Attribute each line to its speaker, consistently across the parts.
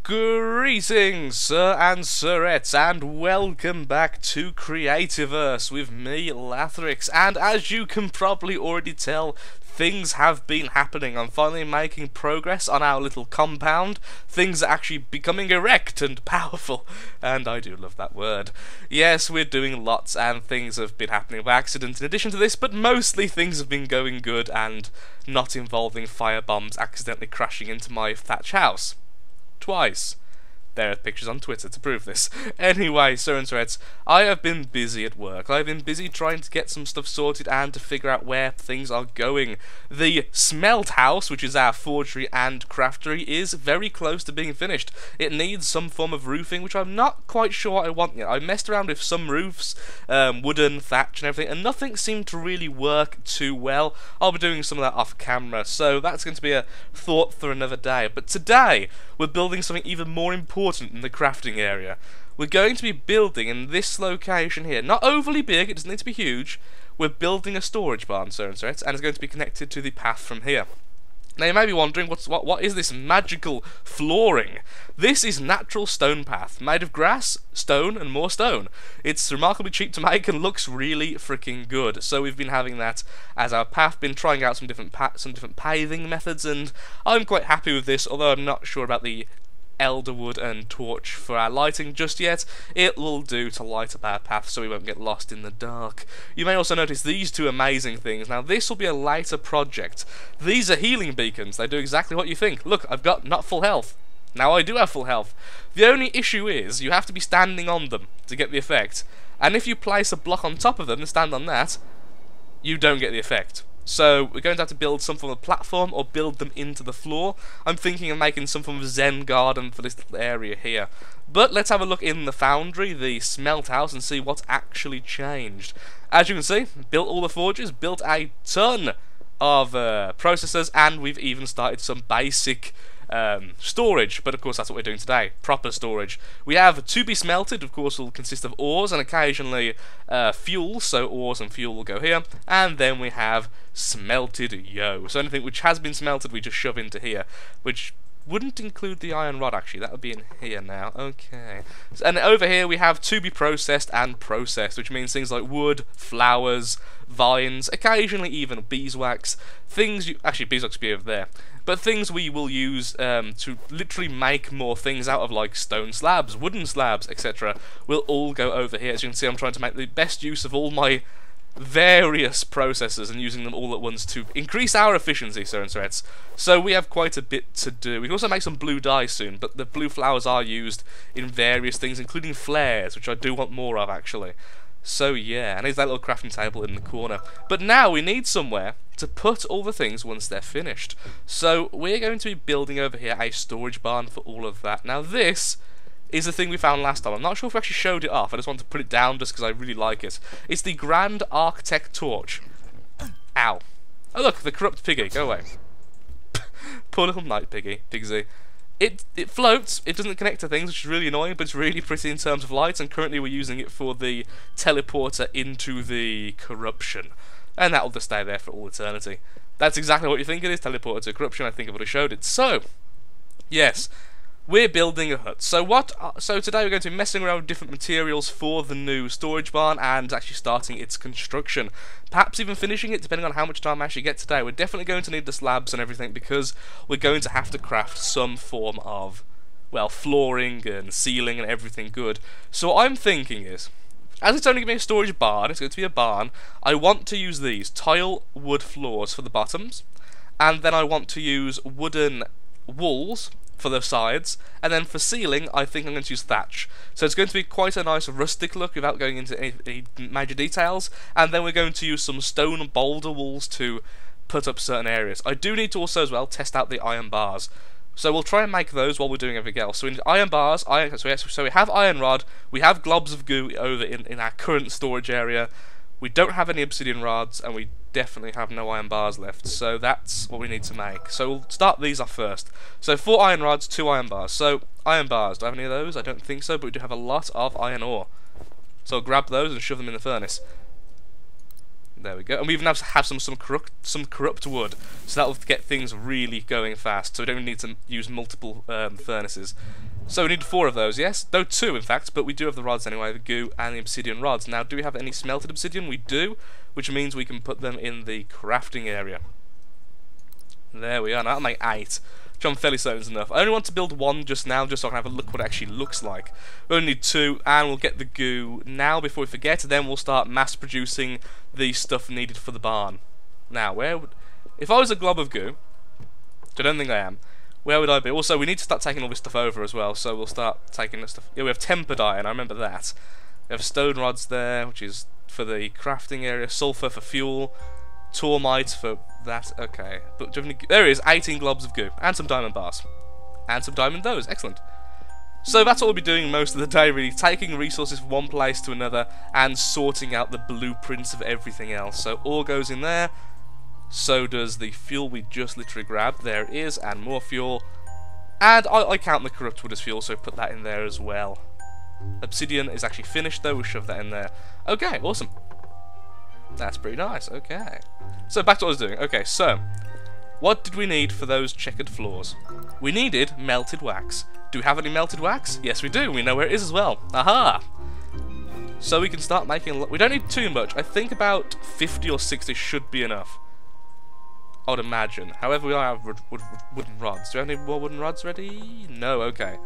Speaker 1: Greetings, sir and sirettes, and welcome back to Creativerse with me, Lathrix. And as you can probably already tell, things have been happening. I'm finally making progress on our little compound. Things are actually becoming erect and powerful, and I do love that word. Yes, we're doing lots, and things have been happening by accident in addition to this, but mostly things have been going good and not involving firebombs accidentally crashing into my thatch house. Twice. There are pictures on Twitter to prove this. Anyway, sir and sirettes, I have been busy at work. I've been busy trying to get some stuff sorted and to figure out where things are going. The smelt house, which is our forgery and craftery, is very close to being finished. It needs some form of roofing, which I'm not quite sure I want yet. I messed around with some roofs, wooden, thatch and everything, and nothing seemed to really work too well. I'll be doing some of that off camera, so that's going to be a thought for another day. But today, we're building something even more important in the crafting area. We're going to be building in this location here, not overly big, it doesn't need to be huge. We're building a storage barn, sir and sirettes, and it's going to be connected to the path from here. Now you may be wondering, what is this magical flooring? This is natural stone path, made of grass, stone, and more stone. It's remarkably cheap to make and looks really freaking good. So we've been having that as our path, been trying out some different paving methods, and I'm quite happy with this, although I'm not sure about the elderwood and torch for our lighting just yet. It will do to light up our path so we won't get lost in the dark. You may also notice these two amazing things. Now this will be a later project. These are healing beacons. They do exactly what you think. Look, I've got not full health. Now I do have full health. The only issue is you have to be standing on them to get the effect. And if you place a block on top of them and stand on that, you don't get the effect. So we're going to have to build some form of platform or build them into the floor. I'm thinking of making some form of Zen garden for this little area here. But let's have a look in the foundry, the smelt house, and see what's actually changed. As you can see, built all the forges, built a ton of processors, and we've even started some basic storage, but of course that's what we're doing today, proper storage. We have to be smelted, of course will consist of ores and occasionally fuel, so ores and fuel will go here, and then we have smelted so anything which has been smelted we just shove into here, which wouldn't include the iron rod actually, that would be in here now, okay. And over here we have to be processed and processed, which means things like wood, flowers, vines, occasionally even beeswax, actually beeswax would be over there, but things we will use to literally make more things out of, like stone slabs, wooden slabs, etc. will all go over here. As you can see, I'm trying to make the best use of all my various processors and using them all at once to increase our efficiency, sir and sirettes. So we have quite a bit to do. We can also make some blue dye soon, but the blue flowers are used in various things, including flares, which I do want more of actually. So yeah, and there's that little crafting table in the corner. But now we need somewhere to put all the things once they're finished. So we're going to be building over here a storage barn for all of that. Now this is the thing we found last time. I'm not sure if we actually showed it off. I just want to put it down just because I really like it. It's the Grand Architect Torch. Ow. Oh look, the corrupt piggy. Go away. Poor little night pigsy. It floats, it doesn't connect to things, which is really annoying, but it's really pretty in terms of lights, and currently we're using it for the teleporter into the corruption. And that will just stay there for all eternity. That's exactly what you think it is, teleporter to corruption. I think I've already showed it. So, yes, we're building a hut. So today we're going to be messing around with different materials for the new storage barn and actually starting its construction. Perhaps even finishing it, depending on how much time I actually get today. We're definitely going to need the slabs and everything because we're going to have to craft some form of, well, flooring and ceiling and everything good. So what I'm thinking is, as it's only going to be a storage barn, it's going to be a barn, I want to use these tile wood floors for the bottoms, and then I want to use wooden walls for the sides, and then for ceiling I think I'm going to use thatch. So it's going to be quite a nice rustic look without going into any major details, and then we're going to use some stone boulder walls to put up certain areas. I do need to also as well test out the iron bars, so we'll try and make those while we're doing everything else. So we need iron bars, so we have iron rod, we have globs of goo over in our current storage area, we don't have any obsidian rods, and we definitely have no iron bars left, so that's what we need to make. So we'll start these off first. So 4 iron rods, 2 iron bars. So iron bars, do I have any of those? I don't think so, but we do have a lot of iron ore. So I'll grab those and shove them in the furnace. There we go. And we even have some corrupt wood, so that will get things really going fast. So we don't need to use multiple furnaces. So we need 4 of those, yes? No, 2 in fact, but we do have the rods anyway, the goo and the obsidian rods. Now, do we have any smelted obsidian? We do, which means we can put them in the crafting area. There we are, now that'll make 8, which I'm fairly certain is enough. I only want to build 1 just now, just so I can have a look what it actually looks like. We only need 2, and we'll get the goo now before we forget, then we'll start mass producing the stuff needed for the barn. Now, if I was a glob of goo, which I don't think I am, where would I be? Also, we need to start taking all this stuff over as well, so we'll start taking this stuff. Yeah, we have tempered iron, I remember that. We have stone rods there, which is for the crafting area, sulfur for fuel, tormite for that, okay. But there is 18 globs of goo, and some diamond bars. And some diamond doughs, excellent. So that's what we'll be doing most of the day, really, taking resources from one place to another, and sorting out the blueprints of everything else. So ore goes in there, so does the fuel we just literally grabbed, there it is, and more fuel. And I count the corrupt wood as fuel, so put that in there as well. Obsidian is actually finished though, we'll shove that in there. Okay, awesome. That's pretty nice, okay. So back to what I was doing. Okay, so what did we need for those checkered floors? We needed melted wax. Do we have any melted wax? Yes we do, we know where it is as well. Aha! So we can start making, we don't need too much, I think about 50 or 60 should be enough. I would imagine. However, we have wooden rods. Do we have any more wooden rods ready? No, okay.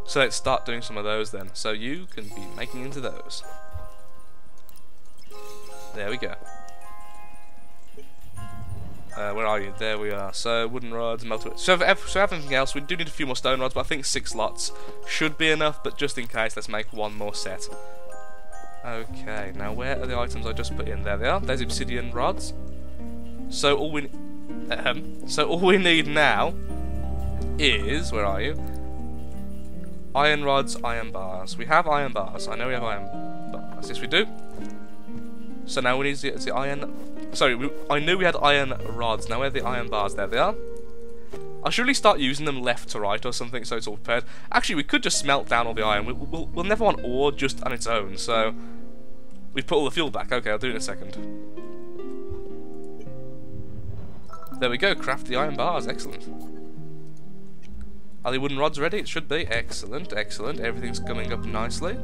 Speaker 1: So let's start doing some of those then. So you can be making into those. There we go. Where are you? There we are. So wooden rods, melted. So for everything else, we do need a few more stone rods, but I think 6 lots should be enough. But just in case, let's make 1 more set. Okay. Now where are the items I just put in? There they are. There's obsidian rods. So all we need now is, where are you? Iron rods, iron bars. We have iron bars. I know we have iron bars. Yes, we do. So now we need the iron. Sorry, I knew we had iron rods. Now where are the iron bars? There they are. I should really start using them left to right or something, so it's all prepared. Actually, we could just smelt down all the iron. We'll never want ore just on its own. So we put all the fuel back. Okay, I'll do it in a second. There we go, craft the iron bars, excellent. Are the wooden rods ready? It should be. Excellent, excellent. Everything's coming up nicely.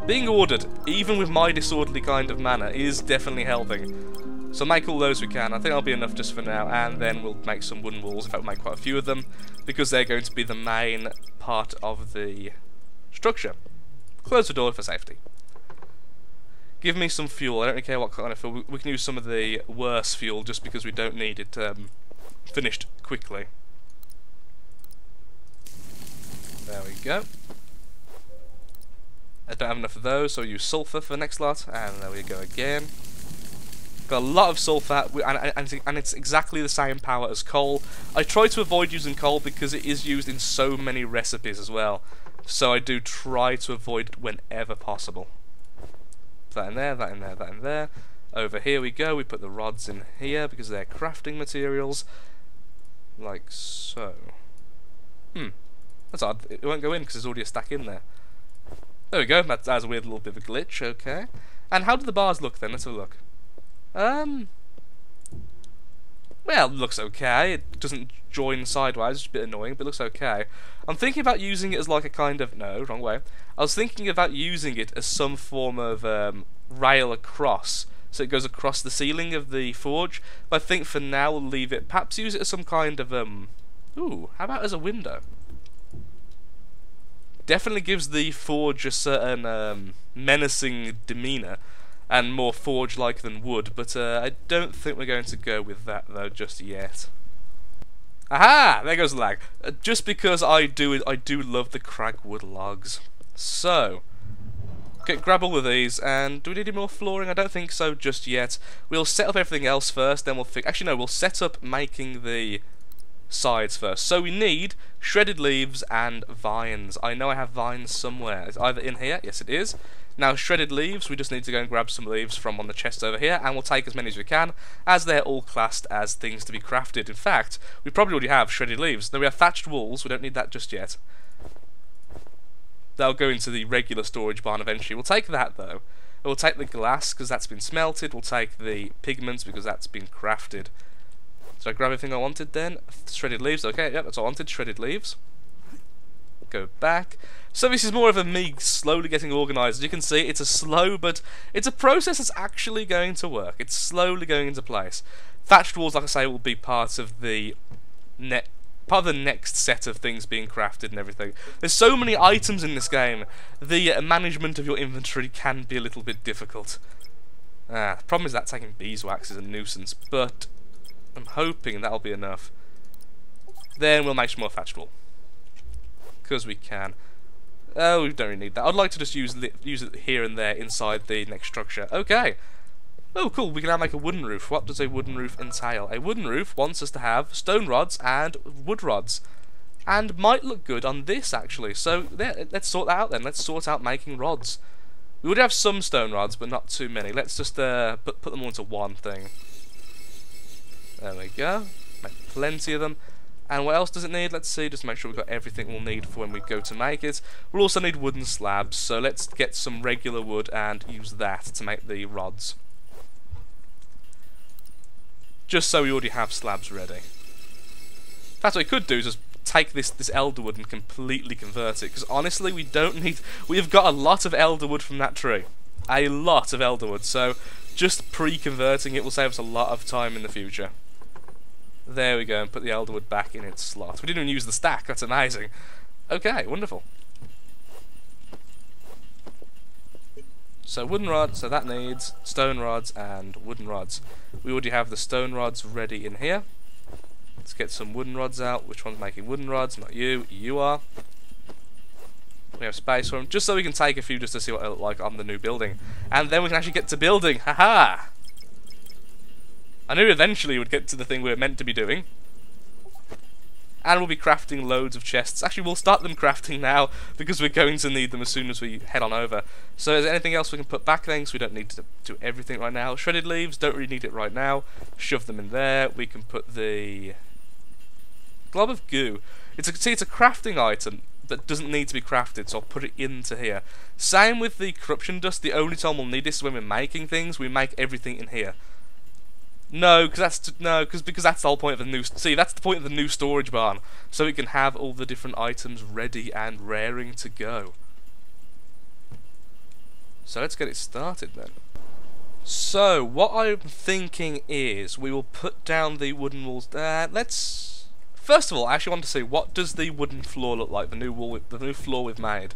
Speaker 1: Being ordered, even with my disorderly kind of manner, is definitely helping. So make all those we can. I think that'll be enough just for now, and then we'll make some wooden walls. In fact, we'll make quite a few of them, because they're going to be the main part of the structure. Close the door for safety. Give me some fuel. I don't really care what kind of fuel. We can use some of the worse fuel just because we don't need it finished quickly. There we go. I don't have enough of those, so I'll use sulfur for the next lot. And there we go again. Got a lot of sulfur, and it's exactly the same power as coal. I try to avoid using coal because it is used in so many recipes as well. So I do try to avoid it whenever possible. That in there, that in there, that in there. Over here we go, we put the rods in here because they're crafting materials. Like so. That's odd, it won't go in because there's already a stack in there. There we go, that's a weird little bit of a glitch, okay. And how do the bars look then? Let's have a look. Well, it looks okay. It doesn't join sideways, it's a bit annoying, but it looks okay. I'm thinking about using it as like a kind of... No, wrong way. I was thinking about using it as some form of rail across, so it goes across the ceiling of the forge. But I think for now we'll leave it. Perhaps use it as some kind of... Ooh, how about as a window? Definitely gives the forge a certain menacing demeanour. And more forge-like than wood, but I don't think we're going to go with that though just yet. Aha! There goes the lag. Just because I do love the cragwood logs. So, okay, grab all of these, and do we need any more flooring? I don't think so just yet. We'll set up everything else first, then we'll actually no, we'll set up making the sides first. So we need shredded leaves and vines. I know I have vines somewhere. It's either in here, yes it is. Now shredded leaves, we just need to go and grab some leaves from one of the chests over here, and we'll take as many as we can, as they're all classed as things to be crafted. In fact, we probably already have shredded leaves. Now we have thatched walls, we don't need that just yet. That'll go into the regular storage barn eventually. We'll take that though. We'll take the glass, because that's been smelted. We'll take the pigments, because that's been crafted. Did I grab everything I wanted then? Shredded leaves, okay, yep, that's what I wanted, shredded leaves. Go back. So this is more of a me slowly getting organised. As you can see, it's a slow, but it's a process that's actually going to work. It's slowly going into place. Thatched walls, like I say, will be part of the next set of things being crafted and everything. There's so many items in this game, the management of your inventory can be a little bit difficult. The problem is that taking beeswax is a nuisance, but I'm hoping that'll be enough. Then we'll make some more thatched wool. Because we can. Oh, we don't really need that. I'd like to just use it here and there inside the next structure. Okay. Oh, cool. We can now make a wooden roof. What does a wooden roof entail? A wooden roof wants us to have stone rods and wood rods. And might look good on this, actually. So, there, let's sort that out then. Let's sort out making rods. We would have some stone rods, but not too many. Let's just put them all into one thing. There we go. Make plenty of them. And what else does it need? Let's see, just make sure we've got everything we'll need for when we go to make it. We'll also need wooden slabs, so let's get some regular wood and use that to make the rods. Just so we already have slabs ready. That's what we could do, is just take this elderwood and completely convert it, because honestly we don't need... We've got a lot of elderwood from that tree. A lot of elderwood, so just pre-converting it will save us a lot of time in the future. There we go, and put the elderwood back in its slot. We didn't even use the stack, that's amazing. Okay, wonderful. So wooden rods, so that needs stone rods and wooden rods. We already have the stone rods ready in here. Let's get some wooden rods out. Which one's making wooden rods? Not you, you are. We have space for them, just so we can take a few just to see what they look like on the new building. And then we can actually get to building, haha! I knew eventually we'd get to the thing we were meant to be doing. And we'll be crafting loads of chests. Actually, we'll start them crafting now, because we're going to need them as soon as we head on over. So is there anything else we can put back then? So we don't need to do everything right now. Shredded leaves, don't really need it right now. Shove them in there. We can put the glob of goo. It's a crafting item that doesn't need to be crafted, so I'll put it into here. Same with the corruption dust. The only time we'll need this is when we're making things. We make everything in here. No, because that's the whole point of the new. See, that's the point of the new storage barn, so we can have all the different items ready and raring to go. So let's get it started then. So what I'm thinking is we will put down the wooden walls. Let's first of all, I actually want to see what does the wooden floor look like. The new floor we've made.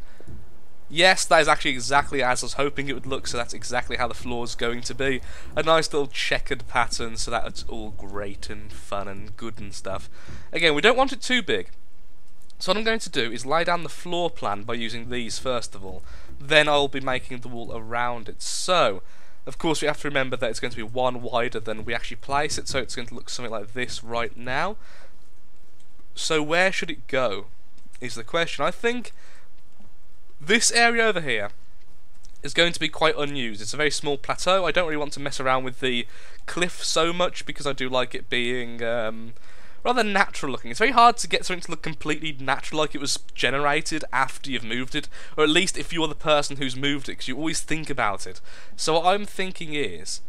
Speaker 1: Yes, that is actually exactly as I was hoping it would look, so that's exactly how the floor is going to be. A nice little checkered pattern, so that it's all great and fun and good and stuff. Again, we don't want it too big. So what I'm going to do is lay down the floor plan by using these first of all. Then I'll be making the wall around it. So, of course we have to remember that it's going to be one wider than we actually place it, so it's going to look something like this right now. So where should it go, is the question. I think this area over here is going to be quite unused. It's a very small plateau. I don't really want to mess around with the cliff so much because I do like it being rather natural looking. It's very hard to get something to look completely natural, like it was generated after you've moved it, or at least if you're the person who's moved it, because you always think about it. So what I'm thinking is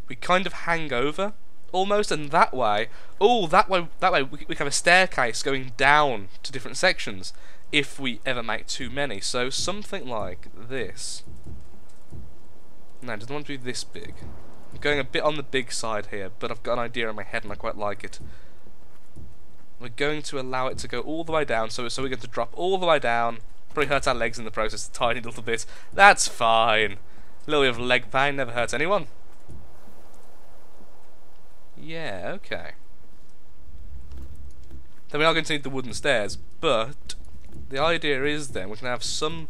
Speaker 1: we kind of hang over almost, and that way we can have a staircase going down to different sections if we ever make too many. So something like this. No, it doesn't want to be this big. I'm going a bit on the big side here, but I've got an idea in my head and I quite like it. We're going to allow it to go all the way down, so we're going to drop all the way down. Probably hurt our legs in the process a tiny little bit. That's fine. A little bit of leg pain never hurts anyone. Yeah, okay. Then we are going to need the wooden stairs, but the idea is then we can have some...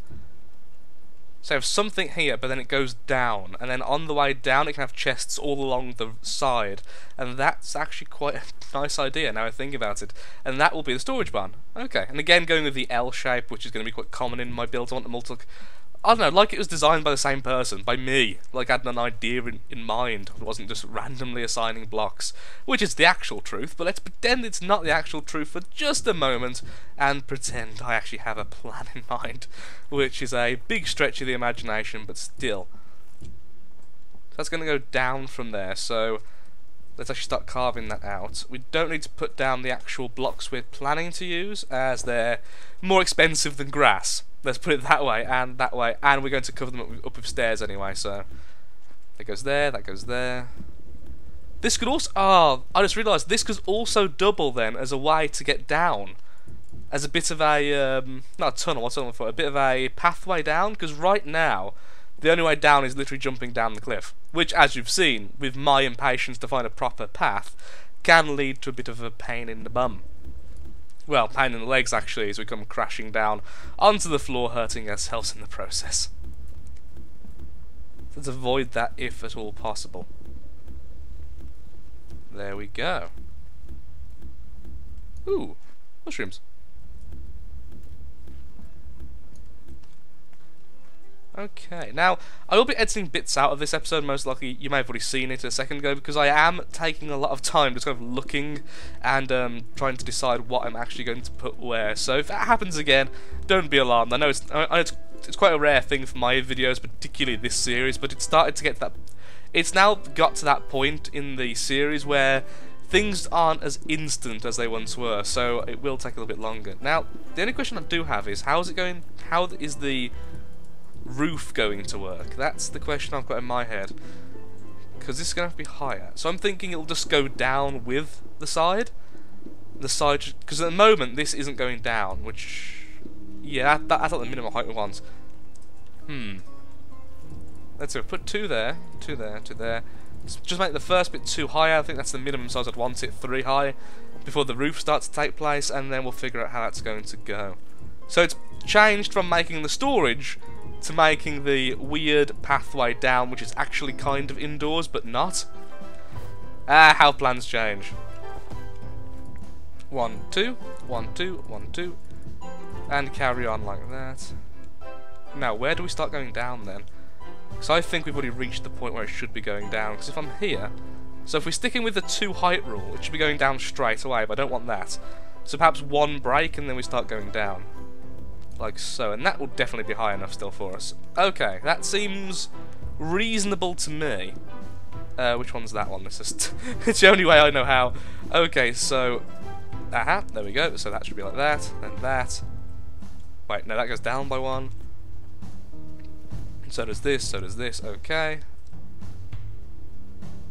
Speaker 1: So have something here, but then it goes down, and then on the way down it can have chests all along the side, and that's actually quite a nice idea now I think about it. And that will be the storage barn. Okay, and again going with the L shape, which is going to be quite common in my builds. I want them all to look, I don't know, like it was designed by the same person, by me, like I had an idea in mind. It wasn't just randomly assigning blocks, which is the actual truth, but let's pretend it's not the actual truth for just a moment, and pretend I actually have a plan in mind, which is a big stretch of the imagination, but still. So that's going to go down from there, so let's actually start carving that out. We don't need to put down the actual blocks we're planning to use, as they're more expensive than grass. Let's put it that way, and we're going to cover them up with stairs anyway, so that goes there, that goes there. This could also, I just realised this could also double then as a way to get down. As a bit of a, not a tunnel, what's it for? A bit of a pathway down, because right now, the only way down is literally jumping down the cliff. Which, as you've seen, with my impatience to find a proper path, can lead to a bit of a pain in the bum. Well, pain in the legs actually, as we come crashing down onto the floor, hurting ourselves in the process. Let's avoid that if at all possible. There we go. Ooh, mushrooms. Okay, now, I will be editing bits out of this episode, most likely you may have already seen it a second ago, because I am taking a lot of time just kind of looking and trying to decide what I'm actually going to put where. So if that happens again, don't be alarmed. I know it's quite a rare thing for my videos, particularly this series, but it started to get that... It's now got to that point in the series where things aren't as instant as they once were, so it will take a little bit longer. Now, the only question I do have is, how is the roof going to work? That's the question I've got in my head, because this is going to have to be higher. So I'm thinking it'll just go down with the side, because at the moment this isn't going down, which, yeah, that's not the minimum height we want. Let's go, put two there, two there, two there. Just make the first bit 2 higher. I think that's the minimum size I'd want it, 3 high, before the roof starts to take place, and then we'll figure out how that's going to go. So it's changed from making the storage to making the weird pathway down, which is actually kind of indoors, but not. How plans change. 1, 2, 1, 2, 1, 2, and carry on like that. Now, where do we start going down then? Because I think we've already reached the point where it should be going down, because if I'm here, so if we're sticking with the 2 height rule, it should be going down straight away, but I don't want that. So perhaps 1 break and then we start going down. Like so, and that will definitely be high enough still for us. Okay, that seems reasonable to me. Which one's that one? This is it's the only way I know how. Okay, so there we go. So that should be like that, then that. Wait, no, that goes down by 1. So does this, so does this, okay.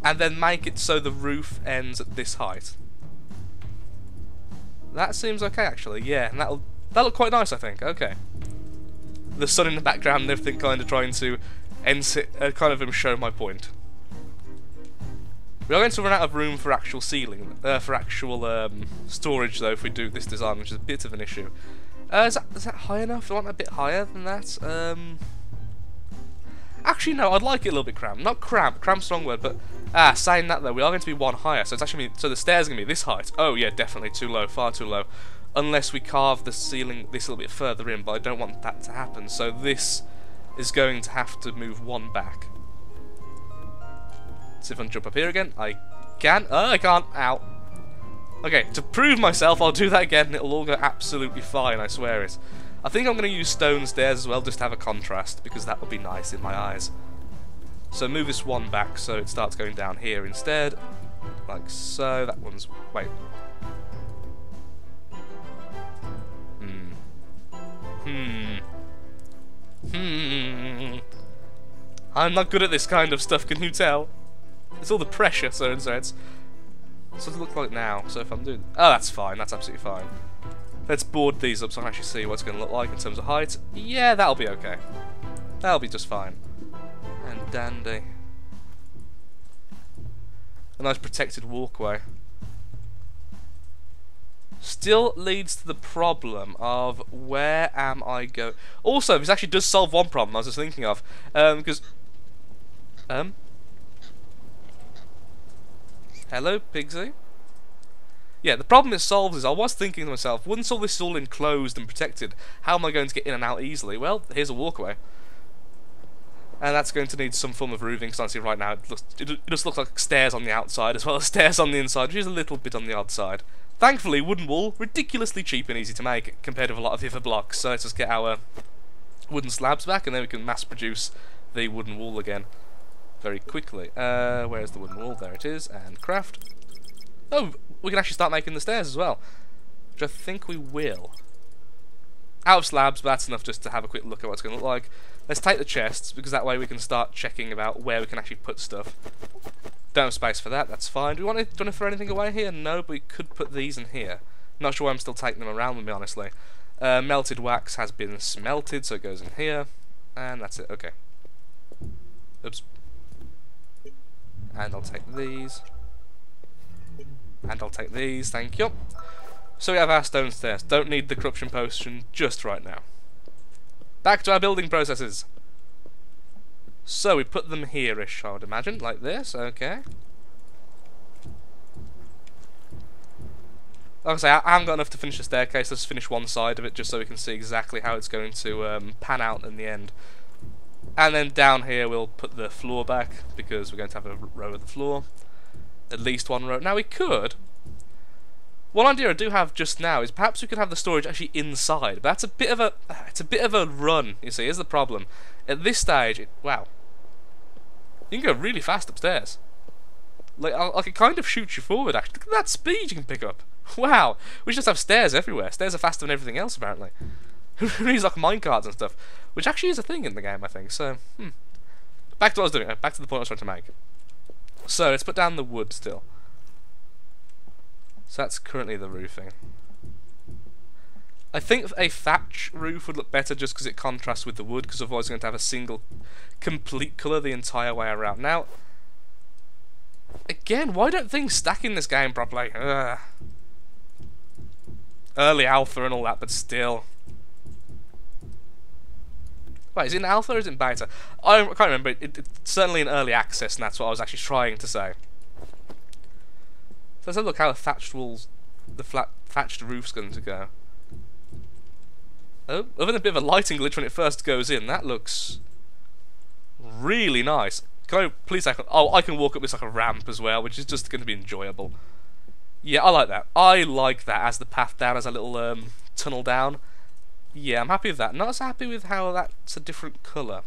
Speaker 1: And then make it so the roof ends at this height. That seems okay actually, yeah, and that'll look quite nice I think, okay. The sun in the background and everything kind of trying to kind of show my point. We are going to run out of room for actual ceiling, for actual storage though if we do this design, which is a bit of an issue. Is that high enough? Do I want a bit higher than that? Actually, no, I'd like it a little bit cramped. Not cramped, cramped's the wrong word, but saying that though, we are going to be 1 higher, so it's actually so the stairs are going to be this height. Oh yeah, definitely too low, far too low. Unless we carve the ceiling this a little bit further in, but I don't want that to happen. So this is going to have to move 1 back. See if I can jump up here again. I can. Oh, I can't. Ow. Okay, to prove myself, I'll do that again, and it'll all go absolutely fine. I swear it. I think I'm going to use stone stairs as well, just to have a contrast, because that would be nice in my eyes. So move this 1 back so it starts going down here instead. Like so. That one's... wait. I'm not good at this kind of stuff, can you tell? It's all the pressure, so it does it look like now? So if I'm doing... oh, that's fine, that's absolutely fine. Let's board these up so I can actually see what it's going to look like in terms of height. Yeah, that'll be okay. That'll be just fine. And dandy. A nice protected walkway. Still leads to the problem of where am I going? Also, this actually does solve one problem I was just thinking of. Because... hello, Pigsy? Yeah, the problem it solves is I was thinking to myself, once all this is all enclosed and protected, how am I going to get in and out easily? Well, here's a walkway. And that's going to need some form of roofing, because honestly right now it just looks like stairs on the outside as well as stairs on the inside, which is a little bit on the odd side. Thankfully, wooden wool, ridiculously cheap and easy to make compared with a lot of the other blocks, so let's just get our wooden slabs back and then we can mass produce the wooden wool again. very quickly. Where's the wooden wall? There it is. And craft. Oh, we can actually start making the stairs as well, which I think we will. Out of slabs, but that's enough just to have a quick look at what it's going to look like. Let's take the chests, because that way we can start checking about where we can actually put stuff. Don't have space for that, that's fine. Do we want to throw anything away here? No, but we could put these in here. Not sure why I'm still taking them around with me, honestly. Melted wax has been smelted, so it goes in here. And that's it, okay. Oops. And I'll take these. And I'll take these, thank you. So we have our stone stairs. Don't need the corruption potion just right now. Back to our building processes. So we put them here-ish, I would imagine, like this, okay. Like I say, I haven't got enough to finish the staircase. Let's finish one side of it just so we can see exactly how it's going to pan out in the end. And then down here we'll put the floor back, because we're going to have a row of the floor. At least one row. Now we could... One idea I do have just now is perhaps we could have the storage actually inside, but that's a bit of a run. You see, here's the problem. At this stage, wow, you can go really fast upstairs. Like I could kind of shoot you forward. Actually, look at that speed you can pick up. Wow, we just have stairs everywhere. Stairs are faster than everything else apparently. Who needs like minecarts and stuff, which actually is a thing in the game, I think. So, back to what I was doing. Back to the point I was trying to make. So let's put down the wood still. So that's currently the roofing. I think a thatch roof would look better just because it contrasts with the wood, because otherwise you're going to have a single complete colour the entire way around. Now, again, why don't things stack in this game properly? Ugh. Early alpha and all that, but still. Wait, is it in alpha or is it in beta? I can't remember. It's certainly in early access, and that's what I was actually trying to say. So let's have a look how the thatched walls, the thatched roof's going to go. Oh, other than a bit of a lighting glitch when it first goes in, that looks really nice. Can I please? I can walk up this like a ramp as well, which is just going to be enjoyable. Yeah, I like that. I like that as the path down, as a little tunnel down. Yeah, I'm happy with that. Not as happy with how that's a different colour.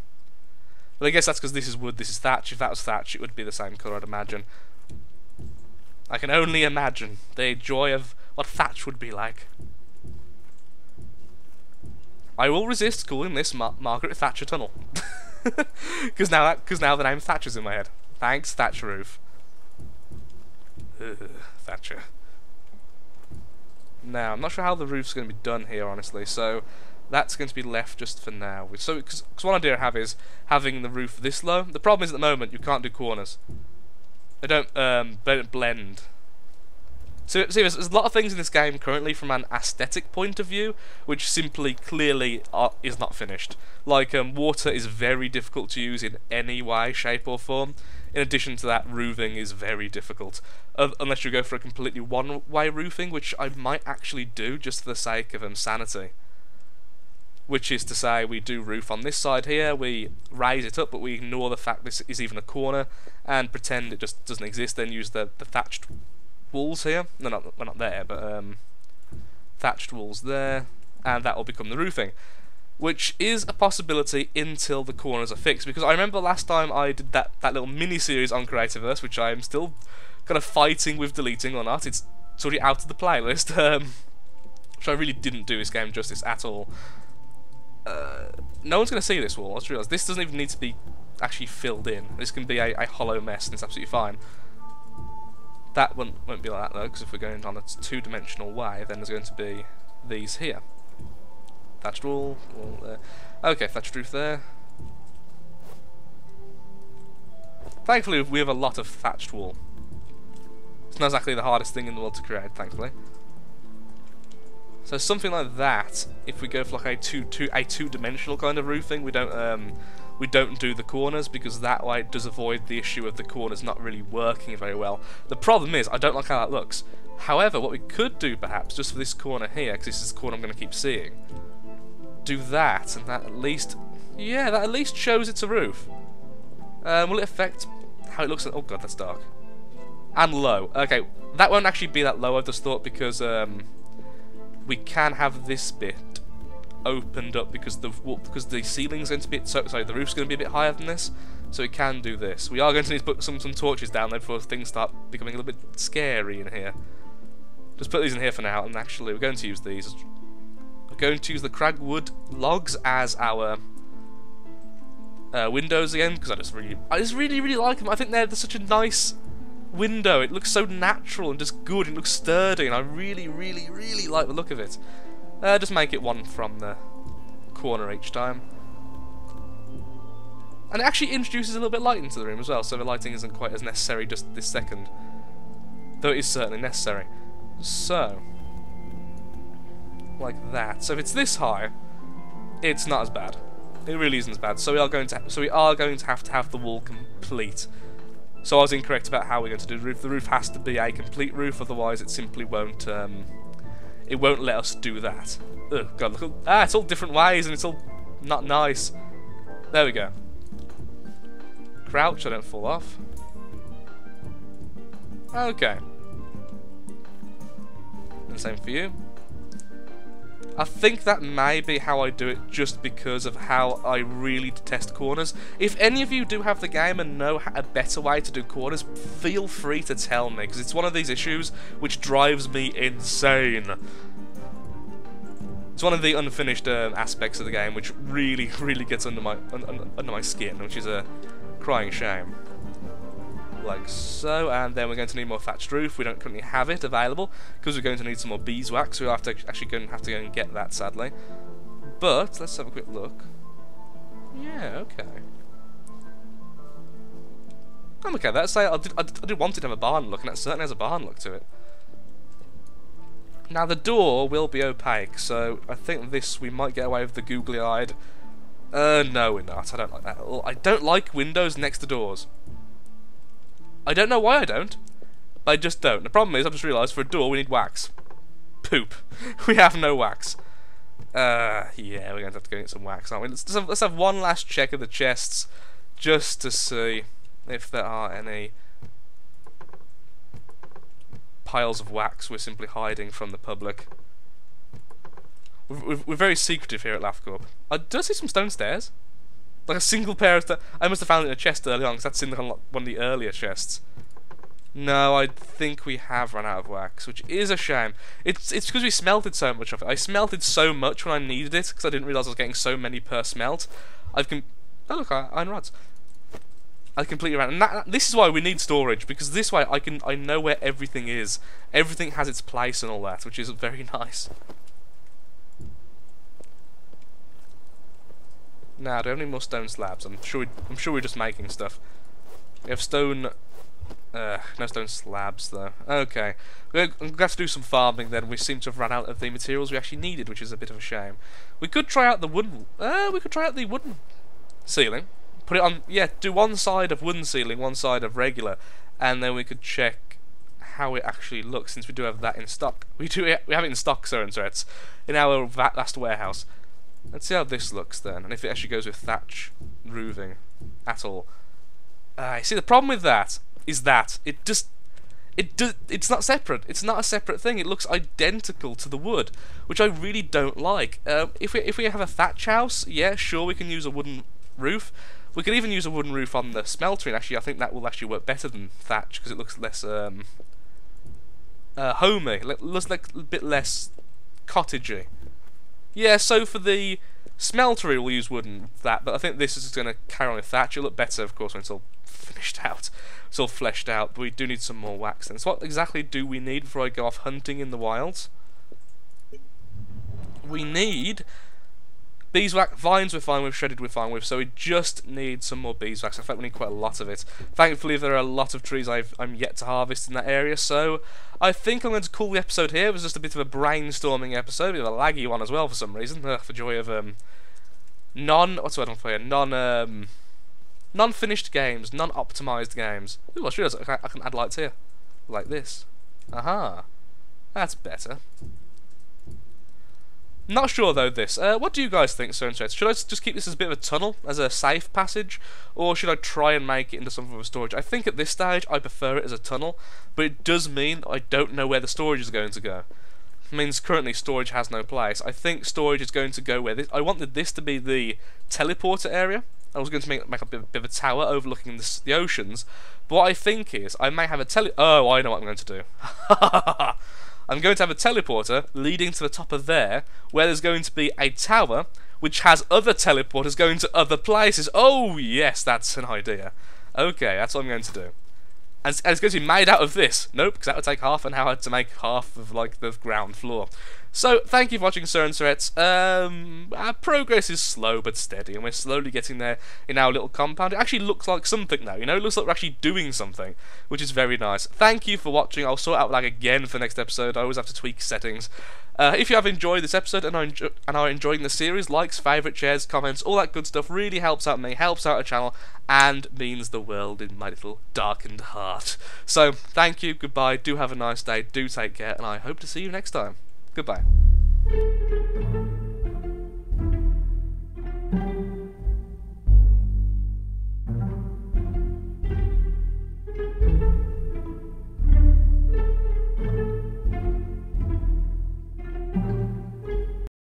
Speaker 1: But I guess that's because this is wood, this is thatch. If that was thatch, it would be the same colour, I'd imagine. I can only imagine the joy of what thatch would be like. I will resist calling this Margaret Thatcher Tunnel. Because now the name Thatcher's in my head. Thanks, Thatch Roof. Ugh, Thatcher. Now, I'm not sure how the roof's going to be done here, honestly, so that's going to be left just for now. So, because one idea I have is having the roof this low. The problem is at the moment you can't do corners. They don't blend. So there's a lot of things in this game currently from an aesthetic point of view, which simply, clearly is not finished. Like, water is very difficult to use in any way, shape or form. In addition to that, roofing is very difficult. Unless you go for a completely one-way roofing, which I might actually do just for the sake of sanity. Which is to say, we do roof on this side here, we raise it up, but we ignore the fact this is even a corner, and pretend it just doesn't exist, then use the thatched walls here. No, not there, but thatched walls there, and that will become the roofing. Which is a possibility until the corners are fixed, because I remember last time I did that little mini-series on Creativerse, which I am still kind of fighting with deleting or not. It's already out of the playlist, which I really didn't do this game justice at all. No one's going to see this wall. Let's realise this doesn't even need to be actually filled in. This can be a hollow mess, and it's absolutely fine. That won't be like that though, because if we're going on a two-dimensional way, then there's going to be these here. Thatched wall there. Okay, thatched roof there. Thankfully, we have a lot of thatched wall. It's not exactly the hardest thing in the world to create, thankfully. So something like that. If we go for like a two-dimensional kind of roofing, we don't do the corners, because that way it does avoid the issue of the corners not really working very well. The problem is, I don't like how that looks. However, what we could do perhaps, just for this corner here, because this is the corner I'm going to keep seeing, do that, and that at least, yeah, that at least shows it's a roof. Will it affect how it looks? Oh god, that's dark. And low. Okay, that won't actually be that low, I've just thought, because we can have this bit opened up because the ceiling's going to be the roof's going to be a bit higher than this. so we can do this. We are going to need to put some torches down there before things start becoming a little bit scary in here. Just put these in here for now, and actually we're going to use these. We're going to use the cragwood logs as our windows again, because I just really like them. I think they're such a nice window. It looks so natural and just good. It looks sturdy, and I really like the look of it. Just make it one from the corner each time. And it actually introduces a little bit of light into the room as well, so the lighting isn't quite as necessary just this second. Though it is certainly necessary. So, like that. So if it's this high, it's not as bad. It really isn't as bad. So we are going to have the wall complete. So I was incorrect about how we're going to do the roof. The roof has to be a complete roof, otherwise it simply won't. It won't let us do that. Ugh, God, look! It's all different ways, and it's all not nice. There we go. Crouch, I don't fall off. Okay. And same for you. I think that may be how I do it, just because of how I really detest corners. If any of you do have the game and know a better way to do corners, feel free to tell me, because it's one of these issues which drives me insane. It's one of the unfinished aspects of the game which really gets under my skin, which is a crying shame. Like so, and then we're going to need more thatched roof. We don't currently have it available because we're going to need some more beeswax. We'll have to have to go and get that, sadly. But let's have a quick look. Yeah, okay. I'm okay. That's say I did want it to have a barn look, and that certainly has a barn look to it. Now the door will be opaque, so I think this we might get away with the googly-eyed. No, we're not. I don't like that at all. I don't like windows next to doors. I don't know why I don't, but I just don't. The problem is, I've just realised, for a door we need wax. Poop. We have no wax. Yeah, we're going to have to go get some wax, aren't we? Let's have one last check of the chests, just to see if there are any piles of wax we're simply hiding from the public. We're very secretive here at LaughCorp. Do I see some stone stairs? Like a single pair of stairs. I must have found it in a chest early on, because that's in one of the earlier chests. No, I think we have run out of wax, which is a shame. It's because we smelted so much of it. I smelted so much when I needed it, because I didn't realise I was getting so many per smelt. Oh look, iron rods. I completely ran, and this is why we need storage, because this way I know where everything is. Everything has its place and all that, which is very nice. Now, do we have any more stone slabs? I'm sure we're just making stuff. We have stone. No stone slabs though. Okay, we're going to have to do some farming then. We seem to have run out of the materials we actually needed, which is a bit of a shame. We could try out the wooden. We could try out the wooden ceiling. Put it on. Yeah, do one side of wooden ceiling, one side of regular, and then we could check how it actually looks. Since we do have that in stock, we have it in stock, sir and threats, in our last warehouse. Let's see how this looks then, and if it actually goes with thatch roofing at all. See, the problem with that is that it's not separate. It's not a separate thing. It looks identical to the wood, which I really don't like. If we have a thatch house, yeah, sure, we can use a wooden roof. We could even use a wooden roof on the smeltery, and actually I think that will actually work better than thatch, because it looks less homey, looks like a bit less cottagey. Yeah, so for the smeltery we'll use wooden that, but I think this is going to carry on with thatch. It'll look better, of course, when it's all finished out. It's all fleshed out, but we do need some more wax then. So what exactly do we need before I go off hunting in the wilds? We need beeswax. Vines we're fine with, shredded we're fine with, so we just need some more beeswax. In fact, we need quite a lot of it. Thankfully, there are a lot of trees I'm yet to harvest in that area, so I think I'm going to call the episode here. It was just a bit of a brainstorming episode, a bit of a laggy one as well for some reason, for joy of what's the word I'm for here? Non-finished games, non-optimized games. Ooh, I just realised I can add lights here, like this. Aha, that's better. Not sure though this. What do you guys think, Sir and Threads? Should I just keep this as a bit of a tunnel, as a safe passage, or should I try and make it into something of storage? I think at this stage I prefer it as a tunnel, but it does mean I don't know where the storage is going to go. It means currently storage has no place. I think storage is going to go where this. I wanted this to be the teleporter area. I was going to make a bit of a tower overlooking the oceans. But what I think is, I may have a oh, I know what I'm going to do. I'm going to have a teleporter leading to the top of there, where there's going to be a tower which has other teleporters going to other places. Oh yes, that's an idea. Okay, that's what I'm going to do. And it's going to be made out of this. Nope, because that would take half an hour to make half of like the ground floor. So, thank you for watching, Sir and Sirettes. Our progress is slow but steady, and we're slowly getting there in our little compound. It actually looks like something now, you know? It looks like we're actually doing something, which is very nice. Thank you for watching. I'll sort out lag again for the next episode. I always have to tweak settings. If you have enjoyed this episode and are enjoying the series, likes, favourite, shares, comments, all that good stuff really helps out me, helps out the channel, and means the world in my little darkened heart. So, thank you, goodbye, do have a nice day, do take care, and I hope to see you next time. Goodbye.